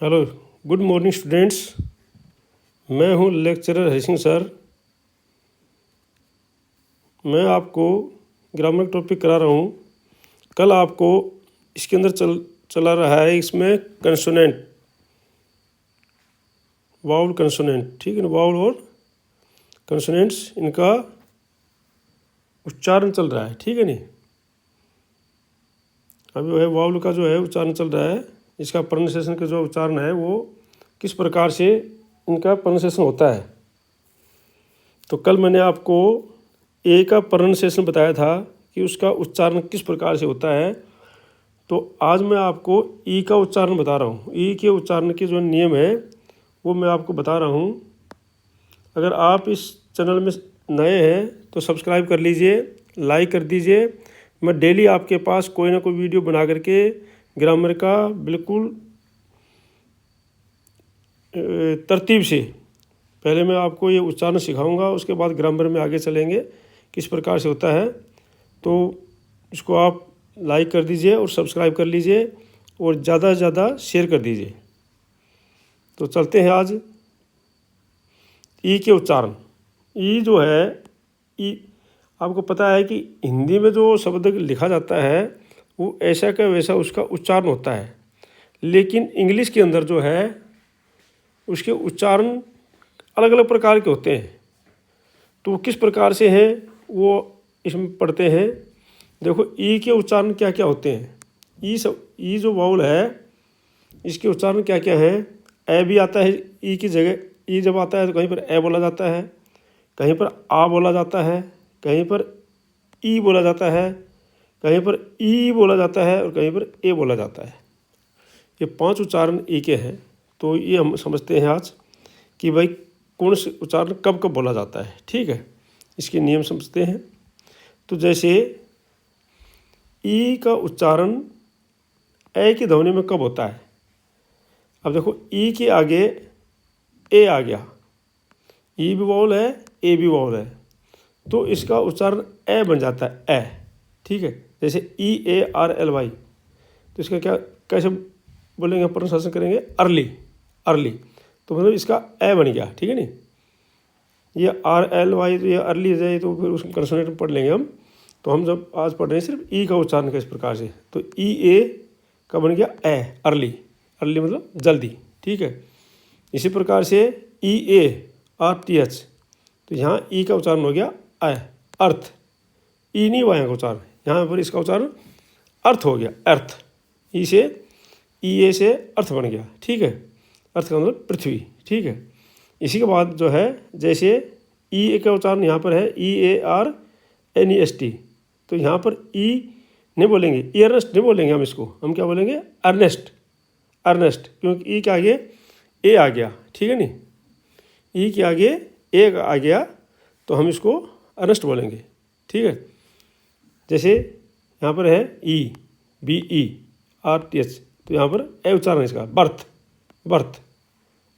Hello, good morning students. मैं हूं lecturer Hari Singh sir. मैं आपको ग्रामर टॉपिक करा रहा हूं। कल आपको इसके अंदर चला रहा है इसमें कंसोनेंट, वाउल कंसोनेंट, ठीक है ना। वाउल और कंसोनेंट्स, इनका उच्चारण चल रहा है, ठीक है नहीं। अभी जो है वाउल का जो है उच्चारण चल रहा है, इसका प्रोनाउंसिएशन का जो उच्चारण है वो किस प्रकार से इनका प्रोनाउंसिएशन होता है। तो कल मैंने आपको ए का प्रोनाउंसिएशन बताया था कि उसका उच्चारण किस प्रकार से होता है। तो आज मैं आपको ई का उच्चारण बता रहा हूँ। ई के उच्चारण के जो नियम है वो मैं आपको बता रहा हूँ। अगर आप इस चैनल में नए हैं तो सब्सक्राइब कर लीजिए, लाइक कर दीजिए। मैं डेली आपके पास कोई ना कोई वीडियो बना करके ग्रामर का बिल्कुल तरतीब से पहले मैं आपको ये उच्चारण सिखाऊंगा, उसके बाद ग्रामर में आगे चलेंगे किस प्रकार से होता है। तो इसको आप लाइक कर दीजिए और सब्सक्राइब कर लीजिए और ज़्यादा से ज़्यादा शेयर कर दीजिए। तो चलते हैं आज ई के उच्चारण। ई जो है, ई आपको पता है कि हिंदी में जो शब्द लिखा जाता है वो ऐसा का वैसा उसका उच्चारण होता है, लेकिन इंग्लिश के अंदर जो है उसके उच्चारण अलग अलग प्रकार के होते हैं। तो किस प्रकार से हैं वो इसमें पढ़ते हैं। देखो ई के उच्चारण क्या क्या होते हैं। ई जो वाउल है इसके उच्चारण क्या क्या है। ए भी आता है ई की जगह। ई जब आता है तो कहीं पर ए बोला जाता है, कहीं पर आ बोला जाता है, कहीं पर ई बोला जाता है, कहीं पर ई बोला जाता है और कहीं पर ए बोला जाता है। ये 5 उच्चारण ई के हैं। तो ये हम समझते हैं आज कि भाई कौन से उच्चारण कब कब बोला जाता है, ठीक है। इसके नियम समझते हैं। तो जैसे ई का उच्चारण ए की ध्वनि में कब होता है। अब देखो ई के आगे ए आ गया, ई भी वाउल है, ए भी वाउल है, तो इसका उच्चारण ए बन जाता है, ए, ठीक है। जैसे ई ए आर एल वाई, तो इसका क्या कैसे बोलेंगे, प्रोनाउंसिएशन करेंगे अर्ली, अर्ली, तो मतलब इसका ए बन गया, ठीक है नहीं। ये आर एल वाई तो ये अर्ली जाए तो फिर उसको कंसोनेंट में पढ़ लेंगे हम। तो हम जब आज पढ़ रहे हैं सिर्फ ई का उच्चारण का इस प्रकार से। तो ई ए का बन गया ए, अर्ली, अर्ली मतलब जल्दी, ठीक है। इसी प्रकार से ई ए आर टी एच, तो यहाँ ई का उच्चारण हो गया ए, अर्थ। ई नहीं हुआ यहाँ का उच्चारण, यहाँ पर इसका उच्चारण अर्थ हो गया, अर्थ। ई से ई ए से अर्थ बन गया, ठीक है। अर्थ का मतलब पृथ्वी, ठीक है। इसी के बाद जो है जैसे ई ए का उच्चारण यहाँ पर है E A R N E S T, तो यहाँ पर ई नहीं बोलेंगे, ईयरनेस्ट नहीं बोलेंगे हम इसको, हम क्या बोलेंगे अर्नेस्ट, अर्नेस्ट, क्योंकि ई के आगे ए आ गया, ठीक है नहीं। ई के आगे ए आ गया तो हम इसको अर्नेस्ट बोलेंगे, ठीक है। जैसे यहाँ पर है E B E R T H, तो यहाँ पर ए उच्चारण है इसका, बर्थ, बर्थ,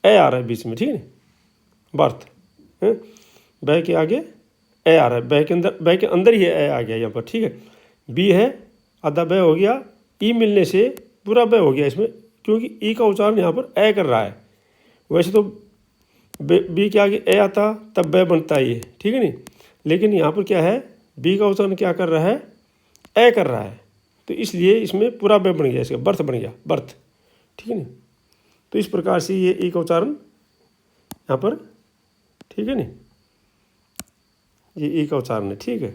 ए आ रहा है बीच में, ठीक है, बर्थ है। बै के आगे ए आ रहा है, बै के अंदर ही ए आ गया यहाँ पर, ठीक है। बी है, आधा बै हो गया, ई मिलने से पूरा बै हो गया इसमें, क्योंकि ई का उच्चारण यहाँ पर ए कर रहा है। वैसे तो बी के आगे ए आता तब बै बनता है ये, ठीक है नहीं, लेकिन यहाँ पर क्या है, बी का उच्चारण क्या कर रहा है, ए कर रहा है, तो इसलिए इसमें पूरा बै बन गया, इसका बर्थ बन गया, बर्थ, ठीक है नहीं। तो इस प्रकार से ये ई का उच्चारण यहाँ पर, ठीक है नहीं, ये ई का उच्चारण है, ठीक है।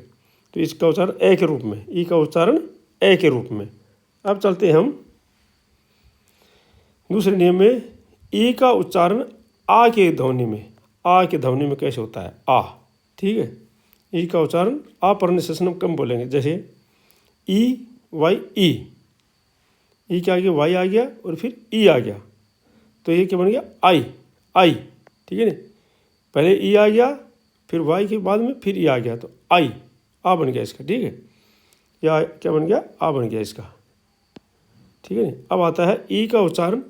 तो इसका उच्चारण ए के रूप में, ई का उच्चारण ए के रूप में। अब चलते हैं हम दूसरे नियम में। ई का उच्चारण आ के ध्वनि में, आ के ध्वनि में कैसे होता है, आ, ठीक है। ई का उच्चारण आ प्रोनाउंसिएशन हम कम बोलेंगे। जैसे ई वाई ई के आगे वाई आ गया और फिर ई आ गया, तो ये क्या बन गया, आई, आई, ठीक है ना। पहले ई आ गया, फिर वाई के बाद में फिर ई आ गया, तो आई, आ बन गया इसका, ठीक है। या क्या बन गया, आ बन गया इसका, ठीक है ना। अब आता है ई का उच्चारण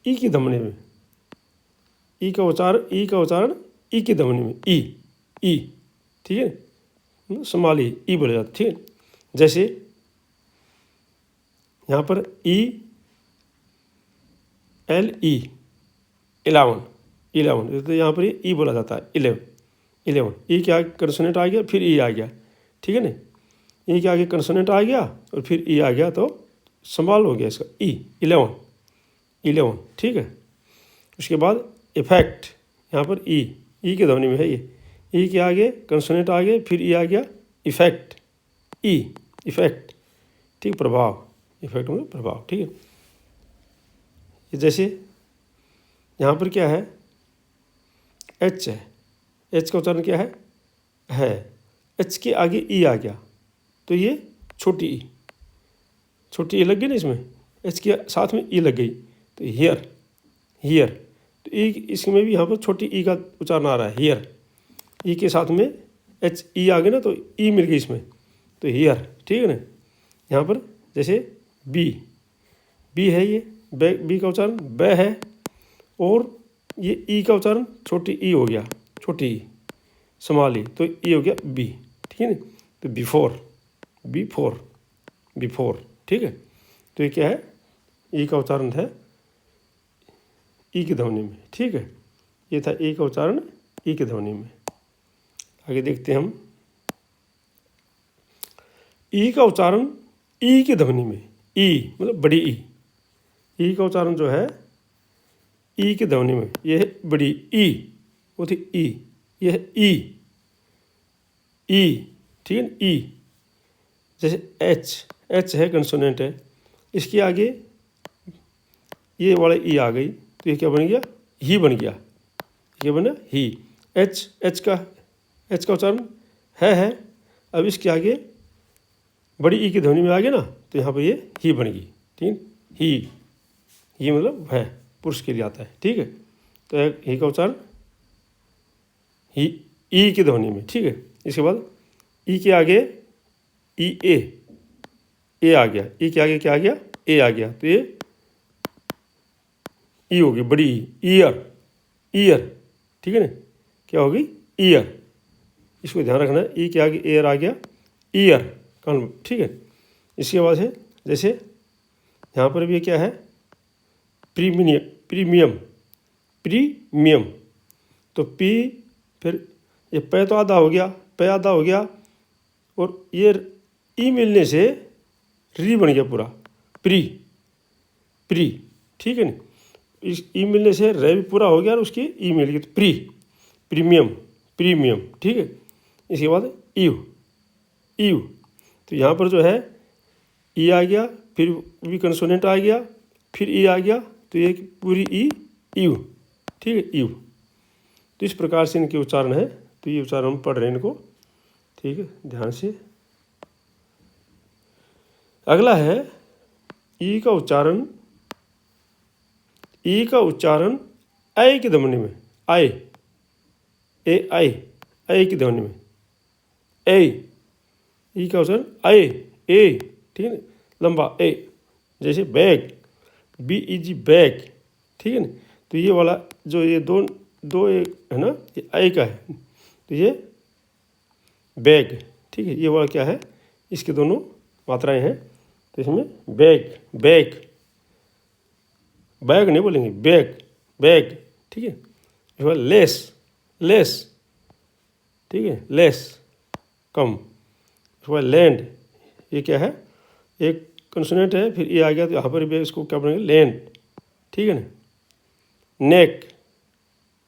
ई की ध्वनि में, ई का उच्चारण ई की ध्वनि में, ई, ठीक है, समाली ई बोला जाता, ठीक है। जैसे यहाँ पर ई LE 11 11, तो यहाँ पर ये ई बोला जाता है 11 ई के आगे कंसोनेंट आ गया फिर ई आ गया, ठीक है ना। ई के आगे कंसोनेंट आ गया और फिर ई आ गया तो संभाल हो गया इसका ई 11, ठीक है। उसके बाद इफेक्ट, यहाँ पर ई के ध्वनि में है ये, ई के आगे कंसोनेंट आ गए फिर ई आ गया इफेक्ट ई इफेक्ट, ठीक, प्रभाव, इफेक्ट मतलब प्रभाव, ठीक है। ये जैसे यहाँ पर क्या है एच है, एच का उच्चारण क्या है एच के आगे ई आ गया तो ये छोटी ई लग गई ना इसमें, एच के साथ में ई लग गई तो हियर, तो ई इसमें भी यहाँ पर छोटी ई का उच्चारण आ रहा है हियर, ई के साथ में एच ई आ गया ना तो ई मिल गई इसमें तो हियर, ठीक है ना। यहाँ पर जैसे बी है ये बी का उच्चारण ब है और ये ई का उच्चारण छोटी ई हो गया, छोटी ई संभाली तो ई हो गया बी, ठीक है ना। तो बिफोर, ठीक है। तो ये क्या है ई का उच्चारण है ई की ध्वनि में, ठीक है। ये था ई का उच्चारण ई की ध्वनि में। आगे देखते हैं हम ई का उच्चारण ई की ध्वनि में, ई मतलब बड़ी ई का उच्चारण जो है ई की ध्वनि में, ये है बड़ी ई, वो थी ई, ये है ई, ठीक है ना, ई। जैसे एच है कंसोनेंट है, इसके आगे ये वाला ई आ गई तो ये क्या बन गया ही बन गया, क्या बना ही, एच का उच्चारण है। अब इसके आगे बड़ी ई की ध्वनि में आ गया ना तो यहाँ पर ये ही बन गई, ठीक है। ही मतलब है, पुरुष के लिए आता है, ठीक है। तो ही का उच्चारण ही ई की ध्वनि में, ठीक है। इसके बाद ई के आगे ई ए आ गया, ई के आगे क्या आ गया ए आ गया तो ये ई होगी बड़ी ईयर, ठीक है ना, क्या होगी ईयर, इसको ध्यान रखना है। ई के आगे एयर आ गया ईयर कान, ठीक है। इसके बाद है जैसे यहाँ पर भी क्या है प्रीमियम, तो पी फिर ये पै तो आधा हो गया और ये ई मिलने से री बन गया पूरा प्री, ठीक है ना। इस ई मिलने से रे भी पूरा हो गया और उसकी ई मिल गई तो प्रीमियम, ठीक है। इसके बाद ईव, तो यहाँ पर जो है ई आ गया फिर भी कंसोनेंट आ गया फिर ई आ गया तो ये पूरी ईव, ठीक है, ईव। तो इस प्रकार से इनके उच्चारण है, तो ये उच्चारण हम पढ़ रहे हैं इनको, ठीक है, ध्यान से। अगला है ई का उच्चारण आई की ध्वनि में, आई की ध्वनि में ई का उच्चारण ए, ठीक है ना, लंबा ए, जैसे बैग BEG बैग, ठीक है ना। तो ये वाला जो ये दो एक है ना, ये आई का है तो ये बैग, ठीक है। ये वाला क्या है इसके दोनों मात्राएं हैं तो इसमें बैग नहीं बोलेंगे बैग, ठीक है। इस बार लेस, ठीक है, लेस कम। इस बार लैंड, ये क्या है एक कंसोनेंट है फिर ये आ गया तो यहाँ पर भी इसको क्या बनेगा लैंड, ठीक है ना।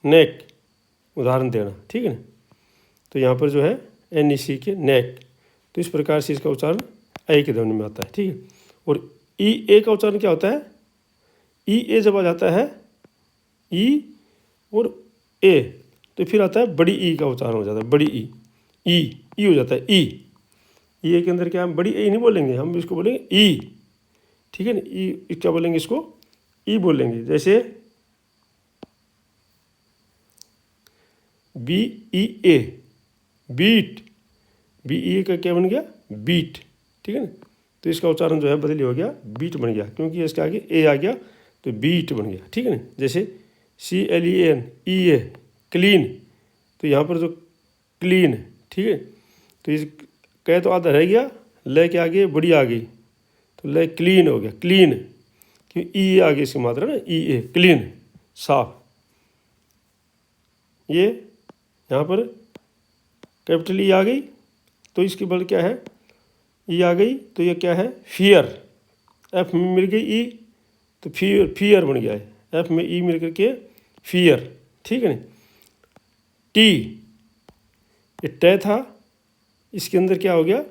नेक उदाहरण देना, ठीक है ना। तो यहाँ पर जो है NEC के नेक, तो इस प्रकार से इसका उच्चारण आई के ध्वनि में आता है, ठीक है। और EA का उच्चारण क्या होता है, EA जब आ जाता है ई और ए तो फिर आता है बड़ी ई का उच्चारण हो जाता है, बड़ी ई हो जाता है ई के अंदर क्या हम बड़ी ई नहीं बोलेंगे, हम इसको बोलेंगे ई, ठीक है ना। ई क्या बोलेंगे इसको ई बोलेंगे। जैसे BEA बीट, BEA का क्या बन गया बीट, ठीक है ना। तो इसका उच्चारण जो है बदली हो गया बीट बन गया क्योंकि इसके आगे ए आ गया तो बीट बन गया, ठीक है ना। जैसे CLEN EA क्लीन, तो यहाँ पर जो क्लीन, ठीक है, तो इस कह तो आधा रह गया, ले के आगे बड़ी आ गई तो ले क्लीन हो गया क्लीन, ई आगे इसकी मात्रा ना, ई ए, क्लीन, साफ। ये यहाँ पर कैपिटल ई आ गई तो इसकी बल क्या है, ई आ गई तो ये क्या है, फियर। एफ में मिल गई ई तो फियर बन गया है, एफ में ई मिल करके फियर, ठीक है ना। टी, ये टे था, इसके अंदर क्या हो गया,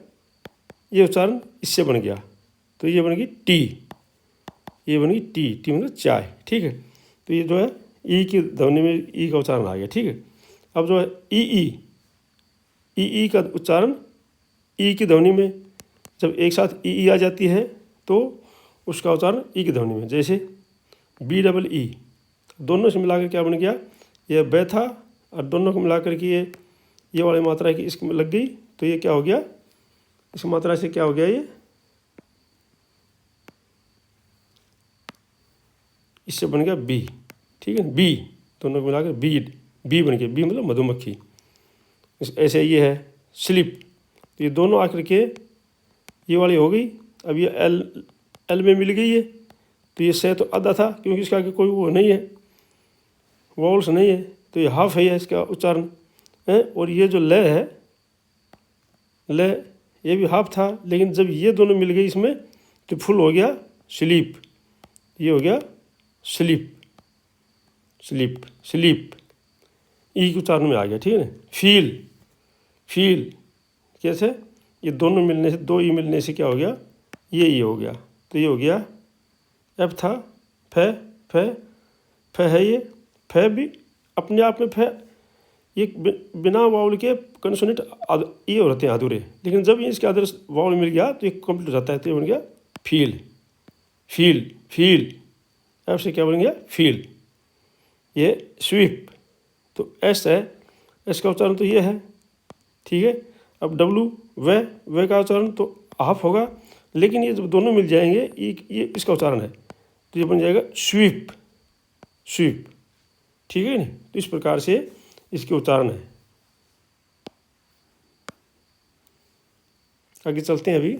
ये उच्चारण इससे बन गया तो ये बन गई टी, ये बन गई टी, टी मतलब चाय, ठीक है। तो ये जो है ई की ध्वनि में ई का उच्चारण आ गया, ठीक है। अब जो है ई का उच्चारण ई की ध्वनि में, जब एक साथ ई आ जाती है तो उसका उच्चारण ई की ध्वनि में, जैसे बी डबल ई, दोनों से मिलाकर क्या बन गया, ये ब था और दोनों को मिलाकर के ये वाली मात्रा की इसमें लग गई तो ये क्या हो गया, इस मात्रा से क्या हो गया, ये इससे बन गया बी, ठीक है। बी दोनों को मिलाकर बी बन गया, बी मतलब मधुमक्खी। ऐसे ये है स्लिप, तो ये दोनों आकर के ये वाली हो गई। अब ये एल में मिल गई है तो ये से तो आधा था क्योंकि इसका आगे कोई वो नहीं है, वॉल्स नहीं है, तो ये हाफ है इसका उच्चारण है। और ये जो ले है, ले ये भी हाफ था, लेकिन जब ये दोनों मिल गई इसमें तो फुल हो गया स्लीप, ये हो गया स्लीप, स्लीप स्लीप, ई के उच्चारण में आ गया, ठीक है ना। फील कैसे, ये दोनों मिलने से, दो ई मिलने से क्या हो गया, ये ई हो गया तो ये हो गया एफ था, फे है, ये फे भी अपने आप में फे, ये बिना वाउल के कंसोनेंट ये रहते हैं अधूरे, लेकिन जब इसके अंदर वाउल मिल गया तो ये कंप्लीट हो जाता है, तो ये बन गया फील, एफ से क्या बन गया फील। ये स्वीप, तो एस है, एस का उच्चारण तो ये है, ठीक है। अब डब्लू वे का उच्चारण तो हाफ होगा, लेकिन ये जब दोनों मिल जाएंगे ये इसका उच्चारण है तो ये बन जाएगा स्वीप, ठीक है ना। तो इस प्रकार से इसके उच्चारण है। आगे चलते हैं। अभी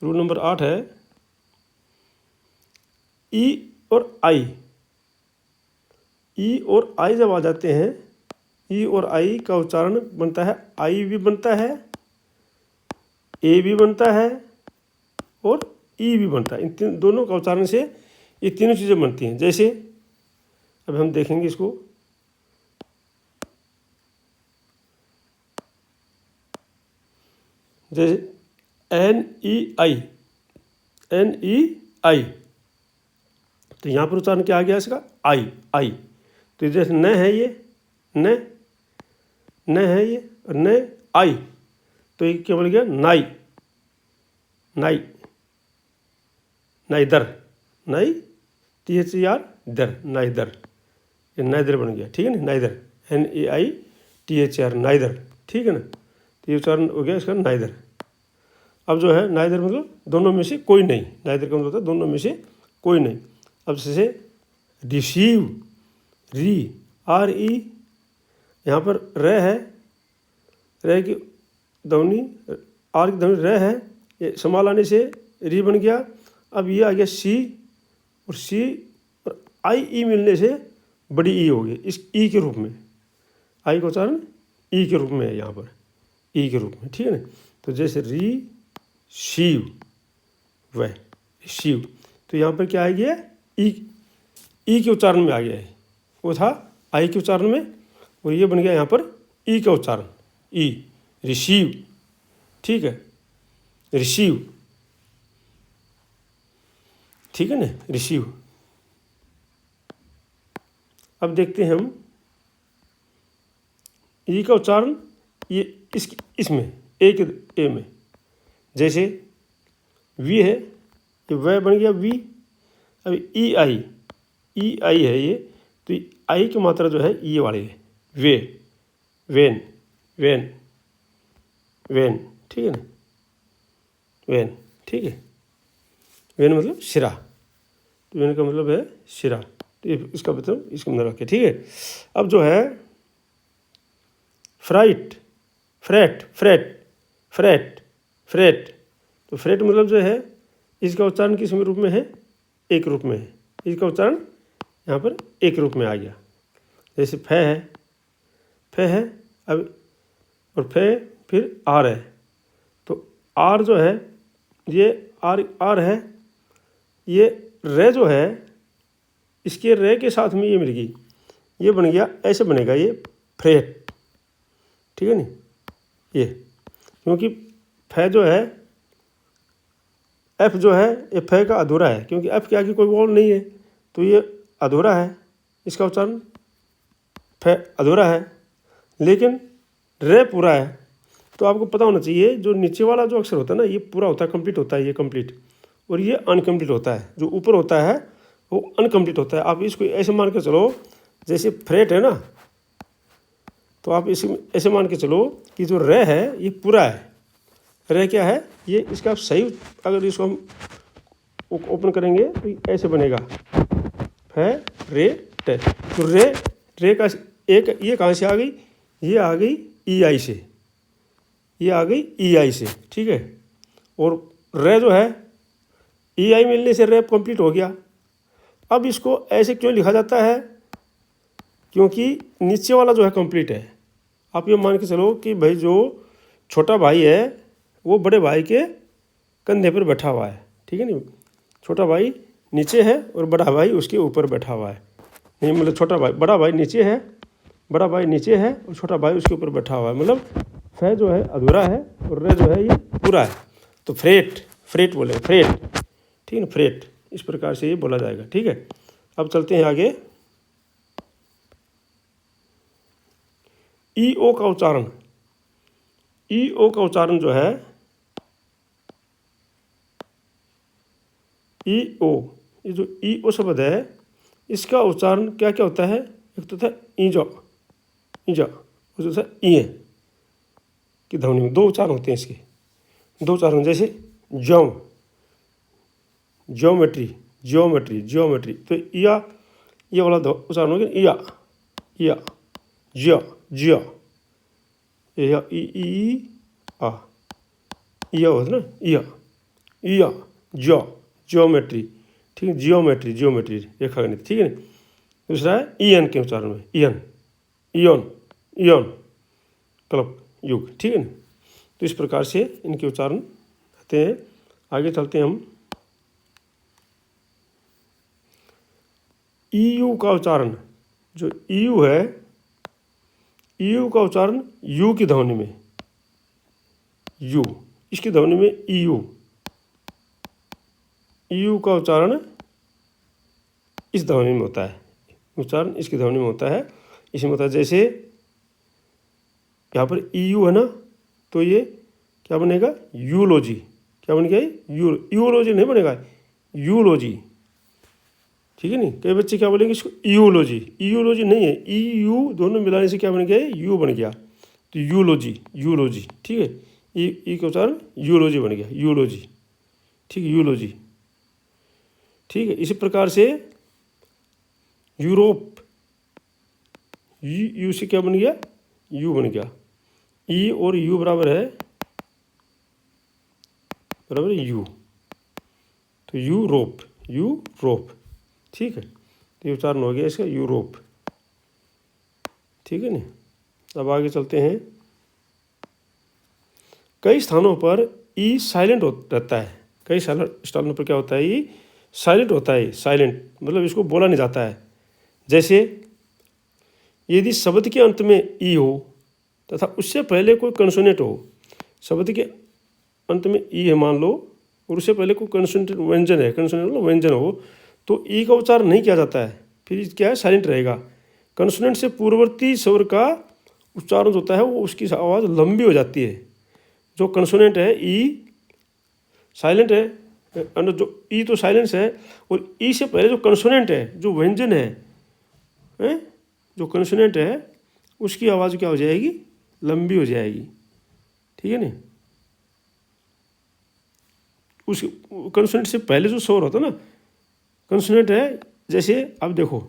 रूल नंबर 8 है, ई और आई, ई और आई जब आ जाते हैं, ई और आई का उच्चारण बनता है, आई भी बनता है, ए भी बनता है और ई भी बनता है। इन दोनों का उच्चारण से ये तीनों चीज़ें बनती हैं। जैसे अब हम देखेंगे इसको, जैसे एन ई आई, तो यहाँ पर उच्चारण क्या आ गया इसका, आई। तो जैसे न है, ये न है, ये और न आई, तो ये क्या बन गया, नाइदर, THER दर, नाइदर, ये नाइदर बन गया, ठीक है ना। नाइदर, NAITHER नाइदर, ठीक है ना। तो ये उच्चारण हो गया इसका नाइदर। अब जो है नाइदर मतलब दोनों में से कोई नहीं, नाइदर का मतलब होता है दोनों में से कोई नहीं। अब जैसे रिसीव, RE, यहाँ पर र है, र की ध्वनि, आर की ध्वनि र है, ये समाल आने से री बन गया। अब ये आ गया सी और आई मिलने से बड़ी ई हो गई इस ई के रूप में, आई का उच्चारण ई के रूप में है यहाँ पर, ई के रूप में, ठीक है ना। तो जैसे रिसीव, वह शिव, तो यहाँ पर क्या आ गया, ई के उच्चारण में आ गया है, वो था आई के उच्चारण में और ये बन गया यहाँ पर ई का उच्चारण, ई, रिसीव, ठीक है, रिसीव, ठीक है ना, रिसीव। अब देखते हैं हम ई का उच्चारण, ये इसमें ए में, जैसे वी है, ये वह बन गया वी। अब ई आई है ये, तो आई की मात्रा जो है ई वाली है, वेन, ठीक है ना, वेन, ठीक है। वेन मतलब सिरा, तो वेन का मतलब है सिरा, तो इसका मतलब इसको अंदर रखें, ठीक है। अब जो है फ्रेट, तो फ्रेट मतलब जो है इसका उच्चारण किस रूप में है, एक रूप में है। इसका उच्चारण यहाँ पर एक रूप में आ गया। जैसे फे है अब, और फे फिर आर है, तो आर जो है ये आर है, ये रे जो है इसके रे के साथ में ये मिल गई, ये बन गया, ऐसे बनेगा ये फ्रेट, ठीक है नी। ये क्योंकि फे जो है, एफ जो है ये फे का अधूरा है, क्योंकि एफ के आगे कोई वॉल नहीं है, तो ये अधूरा है, इसका उच्चारण फे अधूरा है। लेकिन रे पूरा है, तो आपको पता होना चाहिए जो नीचे वाला जो अक्षर होता है ना ये पूरा होता है, कंप्लीट होता है, ये कंप्लीट, और ये अनकम्प्लीट होता है। जो ऊपर होता है वो अनकम्प्लीट होता है। आप इसको ऐसे मान के चलो, जैसे फ्रेट है ना, तो आप इसे ऐसे मान के चलो कि जो रे है ये पूरा है। रे क्या है, ये इसका सही, अगर इसको हम ओपन करेंगे तो ऐसे बनेगा फे रे टे। तो रे का एक ये कहाँ से आ गई, ये आ गई ई आई से, ये आ गई ई आई से, ठीक है। और रे जो है ई आई मिलने से रे कंप्लीट हो गया। अब इसको ऐसे क्यों लिखा जाता है, क्योंकि नीचे वाला जो है कंप्लीट है। आप ये मान के चलो कि भाई जो छोटा भाई है वो बड़े भाई के कंधे पर बैठा हुआ है, ठीक है नी। छोटा भाई नीचे है और बड़ा भाई उसके ऊपर बैठा हुआ है, नहीं मतलब छोटा भाई, बड़ा भाई नीचे है, बड़ा भाई नीचे है और छोटा भाई उसके ऊपर बैठा हुआ है। मतलब फे जो है अधूरा है और रे जो है ये पूरा है। तो फ्रेट बोले, फ्रेट, ठीक है ना, फ्रेट, इस प्रकार से ये बोला जाएगा, ठीक है। अब चलते हैं आगे। ई ओ का उच्चारण, ई ओ का उच्चारण जो है ई ओ, ये जो ई ओ शब्द है इसका उच्चारण क्या क्या होता है, एक तो था ईजा, और जो था ई की ध्वनि में दो उच्चारण होते हैं इसके, दो उच्चारण, जैसे ज्योमेट्री, तो ये वाला उच्चारण हो गया या जिया, ई आ, या होता ना, या ज्योमेट्री, ठीक है, जियोमेट्री रेखागणित, ठीक है ना। दूसरा है ईयन के उच्चारण में, इयन कल्प युग, ठीक है ना। तो इस प्रकार से इनके उच्चारण आते हैं। आगे चलते हैं हम। ईयू का उच्चारण, जो ईयू है, ईयू का उच्चारण यू की ध्वनि में, यू, इसकी ध्वनि में ईयू का उच्चारण इस ध्वनि में होता है, उच्चारण इसकी ध्वनि में होता है, इसमें होता है। जैसे यहाँ पर ईयू है ना, तो ये क्या बनेगा, यूलॉजी, क्या बन गया, यूलॉजी नहीं बनेगा, यूलॉजी, ठीक है नहीं। कई बच्चे क्या बोलेंगे इसको, ईयूलॉजी नहीं है, ई यू दोनों मिलाने से क्या बन गया, यू बन गया, तो यूलॉजी, ठीक है। ई का उच्चारण यूलॉजी बन गया, यूलॉजी, ठीक है, यूलॉजी, ठीक है। इसी प्रकार से यूरोप, यू से क्या बन गया, यू बन गया, ई और यू बराबर है यू, तो यूरोप, ठीक है। तो ये उच्चारण हो गया इसका यूरोप, ठीक है ना। अब आगे चलते हैं। कई स्थानों पर ई साइलेंट रहता है, कई स्थानों पर क्या होता है, ई साइलेंट होता है, साइलेंट मतलब इसको बोला नहीं जाता है। जैसे यदि शब्द के अंत में ई हो तथा उससे पहले कोई कंसोनेंट हो, शब्द के अंत में ई है मान लो, और उससे पहले कोई कंसोनेंट व्यंजन है, कंसोनेंट मतलब व्यंजन हो, तो ई का उच्चारण नहीं किया जाता है, फिर क्या है, साइलेंट रहेगा। कंसोनेंट से पूर्ववर्ती स्वर का उच्चारण होता है वो उसकी आवाज़ लंबी हो जाती है। जो कंसोनेंट है ई साइलेंट है, जो ई तो साइलेंस है, और ई से पहले जो कंसोनेंट है, जो व्यंजन है, जो कंसोनेंट है उसकी आवाज़ क्या हो जाएगी, लंबी हो जाएगी, ठीक है ना। उस कंसोनेंट से पहले जो स्वर होता है ना, कंसोनेंट है, जैसे अब देखो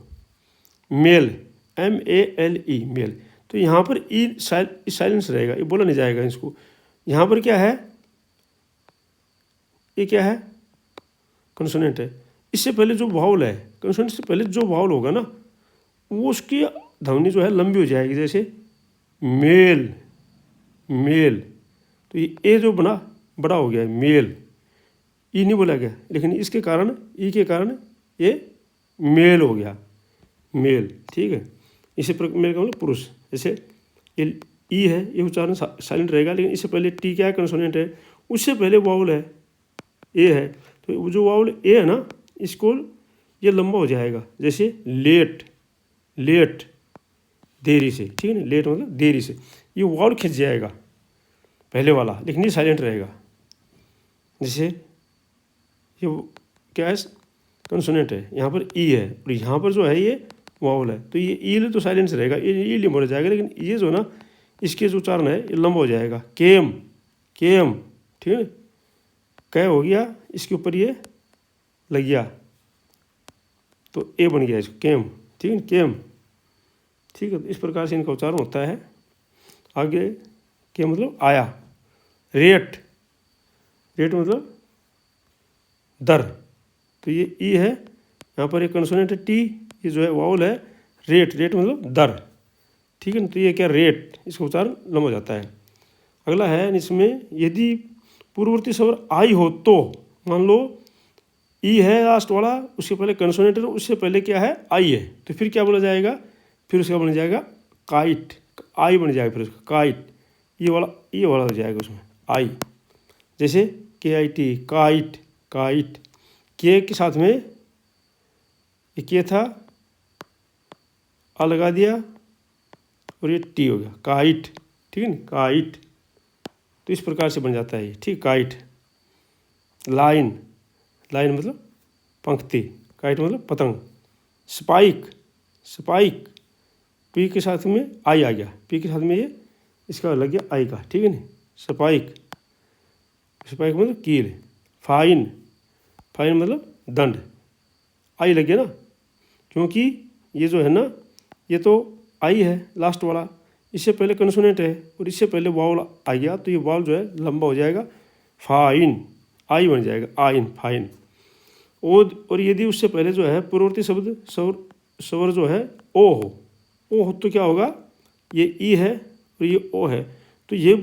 मेल, MELE मेल, तो यहाँ पर ई साइलेंस रहेगा, ये बोला नहीं जाएगा इसको। यहाँ पर क्या है, ये क्या है, कंसोनेंट है। इससे पहले जो वावल है, कंसोनेंट से पहले जो वावल होगा ना, वो उसकी ध्वनि जो है लंबी हो जाएगी। जैसे मेल, मेल, तो ये ए जो बना बड़ा हो गया है, मेल, ई नहीं बोला गया, लेकिन इसके कारण, ई के कारण ये मेल हो गया, मेल, ठीक है। इसी प्रकार मेल का मतलब पुरुष। जैसे ये ई है, ये उच्चारण साइलेंट रहेगा, लेकिन इससे पहले टी क्या है, कंसोनेंट है, उससे पहले वावल है, ए है, तो जो वावल ए है ना, इसको ये लंबा हो जाएगा। जैसे लेट, लेट, देरी से, ठीक है ना, लेट मतलब देरी से, ये वावल खिंच जाएगा पहले वाला, लेकिन ये साइलेंट रहेगा। जैसे ये क्या है, कंसोनेंट है, यहाँ पर ई है, और यहाँ पर जो है ये वावल है, तो ये ई तो साइलेंस रहेगा, ये लंबा हो जाएगा, लेकिन ये जो ना, इसके जो उच्चारण है ये लंबा हो जाएगा। केम, केम, ठीक है, कै हो गया, इसके ऊपर ये लग गया, तो ए बन गया इसको, केम, ठीक है, केम, ठीक है। तो इस प्रकार से इनका उच्चारण होता है। आगे के मतलब आया, रेट, रेट मतलब दर, तो ये ई है, यहाँ पर एक कंसोनेंट है टी, ये जो है वावल है, रेट, रेट मतलब दर, ठीक है ना, तो ये क्या, रेट, इसका उच्चारण लंबा हो जाता है। अगला है, इसमें यदि पूर्ववर्ती स्वर आई हो तो, मान लो ई है लास्ट वाला, उसके पहले कंसोनेंट है, उससे पहले क्या है, आई है, तो फिर क्या बोला जाएगा, फिर उसका बन जाएगा काइट, आई बन जाएगा, फिर उसका काइट, ये वाला हो जाएगा उसमें आई। जैसे के आई टी, काइट, काइट, के साथ में ये के था, आ लगा दिया, और ये टी हो गया, काइट, ठीक है ना, काइट, तो इस प्रकार से बन जाता है ये, ठीक, काइट। लाइन, लाइन मतलब पंक्ति, काइट मतलब पतंग। स्पाइक, स्पाइक, पी के साथ में आई आ गया, पी के साथ में ये इसका लग गया आई का, ठीक है ना, स्पाइक, स्पाइक मतलब कील। फाइन, फाइन मतलब दंड, आई लग गया ना, क्योंकि ये जो है ना, ये तो आई है लास्ट वाला, इससे पहले कंसोनेंट है, और इससे पहले वावल आ गया, तो ये वावल जो है लंबा हो जाएगा, फाइन, आई बन जाएगा, आइन, फाइन। और यदि उससे पहले जो है पूर्ववर्ती शब्द स्वर जो है ओ हो तो क्या होगा, ये ई है और ये ओ है, तो ये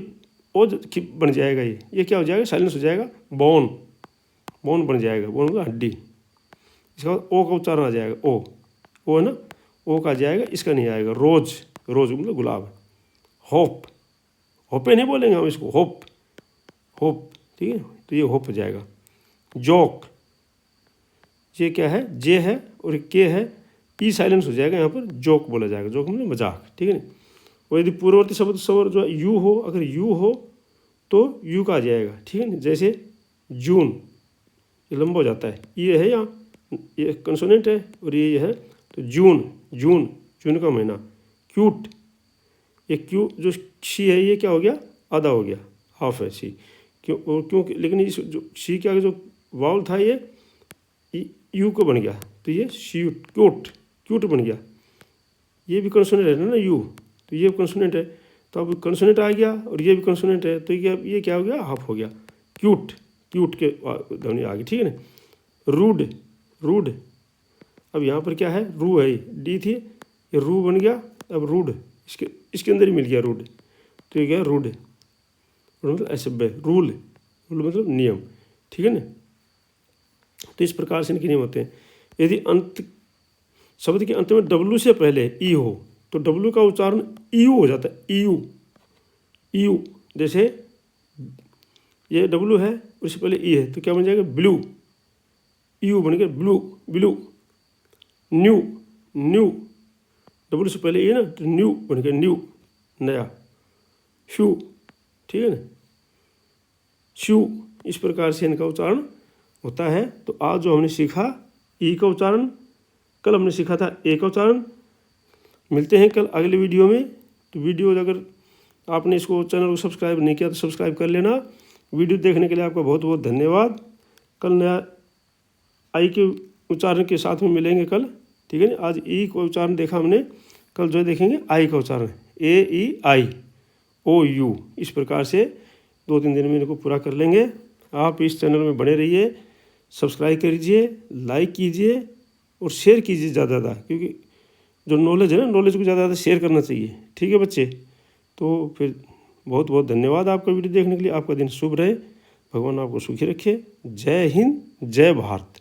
ओ बन जाएगा, ये क्या हो जाएगा, साइलेंस हो जाएगा, बोन, बोन बन जाएगा, बोन मतलब हड्डी। इसका बाद ओ का उच्चारण आ जाएगा, ओ है ना, ओ का जाएगा, इसका नहीं आएगा। रोज, रोज मतलब गुलाब। होप, होपे नहीं बोलेंगे हम इसको, होप, होप, ठीक है, तो ये होप हो जाएगा। जोक, ये क्या है, जे है और के है, ई साइलेंस हो जाएगा, यहाँ पर जोक बोला जाएगा, जोक मतलब मजाक, ठीक है ना। और यदि पूर्ववर्ती शब्द स्वर जो यू हो, अगर यू हो तो यू का आ जाएगा, ठीक है ना। जैसे जून, ये लंबा हो जाता है, ये है यहाँ, ये कंसोनेंट है और ये है, तो जून, जून, जून का महीना। क्यूट, ये क्यू जो सी है ये क्या हो गया, आधा हो गया, हाफ है सी, क्यों, और क्योंकि लेकिन इस जो सी के आगे जो वावल था ये यू को बन गया, तो ये श्यूट, क्यूट, क्यूट बन गया। ये भी कंसोनेंट है ना यू, तो ये कंसोनेंट है, तो अब कंसोनेंट आ गया और ये भी कंसोनेंट है, तो ये क्या हो गया, हाफ हो गया, क्यूट, क्यूट के ध्वनि आ गई, ठीक है ना। रूड, रूड, अब यहाँ पर क्या है, रू है, डी थी, ये रू बन गया, अब रूड इसके अंदर ही मिल गया रूड, तो ये क्या, रूड, मतलब असभ्य, रूल, रूल मतलब नियम, ठीक है ना। तो इस प्रकार से इनके नियम होते हैं। यदि अंत शब्द के अंत में डब्ल्यू से पहले ई हो तो डब्ल्यू का उच्चारण ईयू हो जाता है, ईयू, ईयू। जैसे ये डब्ल्यू है और इससे पहले ई है, तो क्या बन जाएगा, ब्लू, ईयू बन गया, blue, blue. New, new, W से पहले ई ना, तो न्यू बन गया, न्यू, नया। शू, ठीक है ना, शू, इस प्रकार से इनका उच्चारण होता है। तो आज जो हमने सीखा ई का उच्चारण, कल हमने सीखा था ए का उच्चारण। मिलते हैं कल अगले वीडियो में। तो वीडियो अगर आपने इसको चैनल को सब्सक्राइब नहीं किया तो सब्सक्राइब कर लेना। वीडियो देखने के लिए आपका बहुत बहुत धन्यवाद। कल नया आई के उच्चारण के साथ में मिलेंगे कल, ठीक है ना। आज ई का उच्चारण देखा हमने, कल जो देखेंगे आई का उच्चारण, ए ई आई ओ यू। इस प्रकार से 2-3 दिन में इनको पूरा कर लेंगे। आप इस चैनल में बने रहिए, सब्सक्राइब कीजिए, लाइक कीजिए और शेयर कीजिए ज़्यादा ज़्यादा, क्योंकि जो नॉलेज है ना, नॉलेज को ज़्यादा ज़्यादा शेयर करना चाहिए। ठीक है बच्चे, तो फिर बहुत बहुत धन्यवाद आपका वीडियो देखने के लिए। आपका दिन शुभ रहे, भगवान आपको सुखी रखे। जय हिंद, जय भारत।